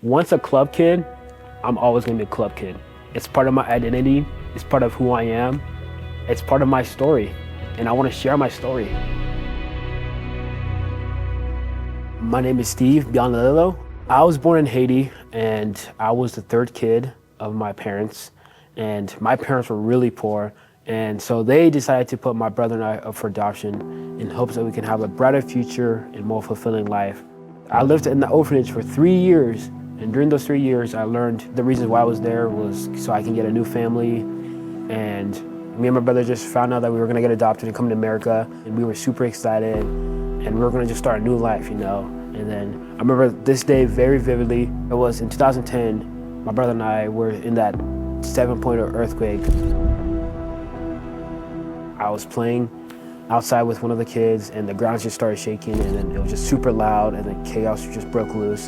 Once a club kid, I'm always gonna be a club kid. It's part of my identity, it's part of who I am, it's part of my story, and I wanna share my story. My name is Steve, B&GC. I was born in Haiti, and I was the third kid of my parents, and my parents were really poor, and so they decided to put my brother and I up for adoption in hopes that we can have a brighter future and more fulfilling life. I lived in the orphanage for 3 years, and during those 3 years, I learned the reason why I was there was so I can get a new family. And me and my brother just found out that we were gonna get adopted and come to America, and we were super excited, and we were gonna just start a new life, you know? And then I remember this day very vividly. It was in 2010, my brother and I were in that 7.0 earthquake. I was playing outside with one of the kids, and the ground just started shaking, and then it was just super loud, and then chaos just broke loose.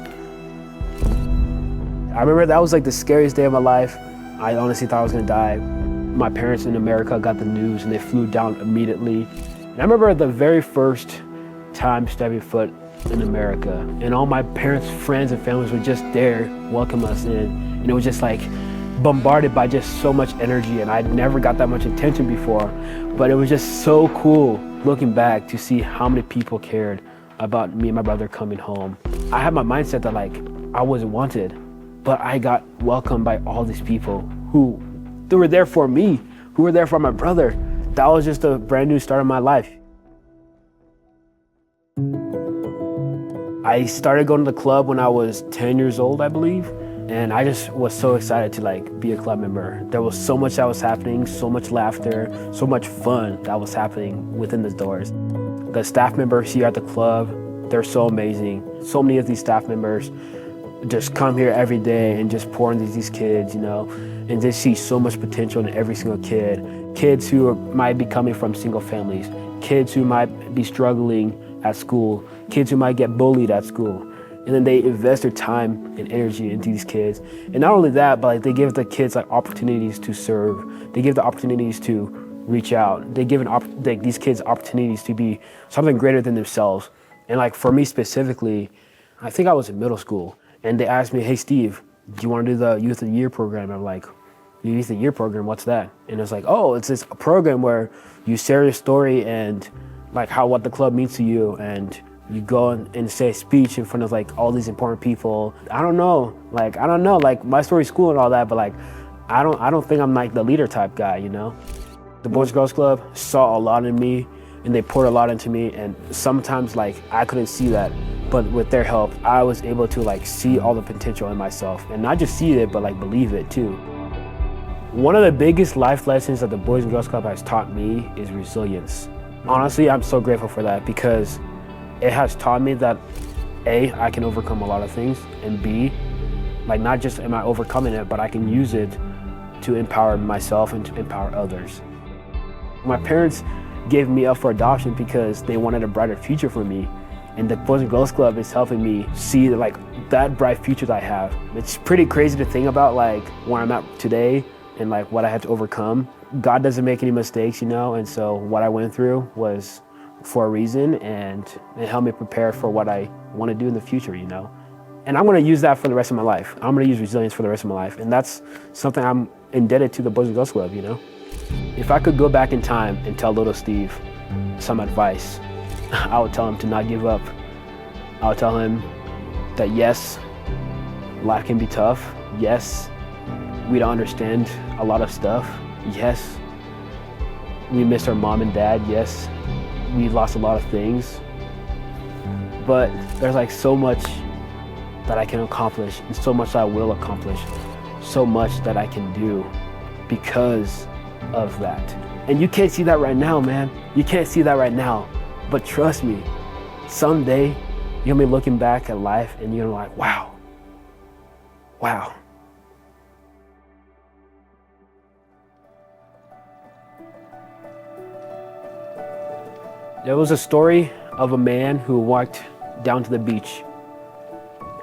I remember that was like the scariest day of my life. I honestly thought I was gonna die. My parents in America got the news and they flew down immediately. And I remember the very first time stepping foot in America, and all my parents' friends and families were just there, welcome us in. And it was just like bombarded by just so much energy, and I'd never got that much attention before. But it was just so cool looking back to see how many people cared about me and my brother coming home. I had my mindset that like I wasn't wanted, but I got welcomed by all these people who they were there for me, who were there for my brother. That was just a brand new start of my life. I started going to the club when I was 10 years old, I believe. And I just was so excited to like be a club member. There was so much that was happening, so much laughter, so much fun that was happening within the doors. The staff members here at the club, they're so amazing. So many of these staff members just come here every day and just pour into these kids, you know, and they see so much potential in every single kid. Kids who might be coming from single families, kids who might be struggling at school, kids who might get bullied at school. And then they invest their time and energy into these kids. And not only that, but like they give the kids like opportunities to serve. They give the opportunities to reach out. They give these kids opportunities to be something greater than themselves. And like for me specifically, I think I was in middle school, and they asked me, hey Steve, do you want to do the Youth of the Year program? I'm like, Youth of the Year program, what's that? And it's like, oh, it's this program where you share your story and like what the club means to you, and you go and say a speech in front of like all these important people. I don't know, like my story's cool and all that, but like, I don't think I'm like the leader type guy, you know? The Boys and Girls Club saw a lot in me, and they poured a lot into me, and sometimes like I couldn't see that, but with their help, I was able to like see all the potential in myself, and not just see it, but like believe it too. One of the biggest life lessons that the Boys and Girls Club has taught me is resilience. Honestly, I'm so grateful for that, because it has taught me that A, I can overcome a lot of things, and B, like not just am I overcoming it, but I can use it to empower myself and to empower others. My parents gave me up for adoption because they wanted a brighter future for me. And the Boys and Girls Club is helping me see like that bright future that I have. It's pretty crazy to think about like where I'm at today and like what I had to overcome. God doesn't make any mistakes, you know, and so what I went through was for a reason, and it helped me prepare for what I want to do in the future, you know. And I'm going to use that for the rest of my life. I'm going to use resilience for the rest of my life, and that's something I'm indebted to the Boys and Girls Club, you know. If I could go back in time and tell little Steve some advice, I would tell him to not give up. I would tell him that yes, life can be tough. Yes, we don't understand a lot of stuff. Yes, we miss our mom and dad. Yes, we lost a lot of things. But there's like so much that I can accomplish, and so much that I will accomplish, so much that I can do because of that. And you can't see that right now, man. You can't see that right now. But trust me, someday you're gonna be looking back at life and you're like, wow. There was a story of a man who walked down to the beach,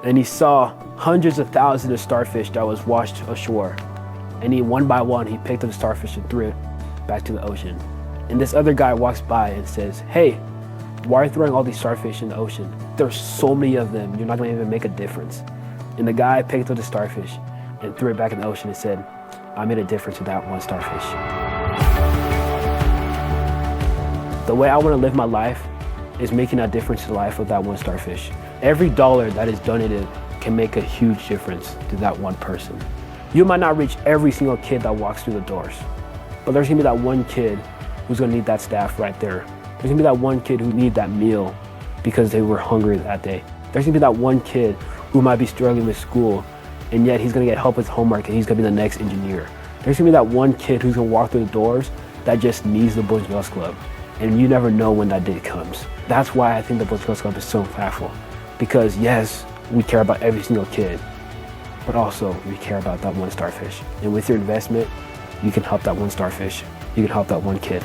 and he saw hundreds of thousands of starfish that was washed ashore. And one by one, he picked up the starfish and threw it back to the ocean. And this other guy walks by and says, hey, why are you throwing all these starfish in the ocean? There's so many of them, you're not gonna even make a difference. And the guy picked up the starfish and threw it back in the ocean and said, I made a difference with that one starfish. The way I want to live my life is making a difference to the life of that one starfish. Every dollar that is donated can make a huge difference to that one person. You might not reach every single kid that walks through the doors, but there's gonna be that one kid who's gonna need that staff right there. There's gonna be that one kid who needs that meal because they were hungry that day. There's gonna be that one kid who might be struggling with school, and yet he's gonna get help with homework and he's gonna be the next engineer. There's gonna be that one kid who's gonna walk through the doors that just needs the Boys and Girls Club, and you never know when that day comes. That's why I think the Boys and Girls Club is so impactful, because yes, we care about every single kid, but also we care about that one starfish. And with your investment, you can help that one starfish. You can help that one kid.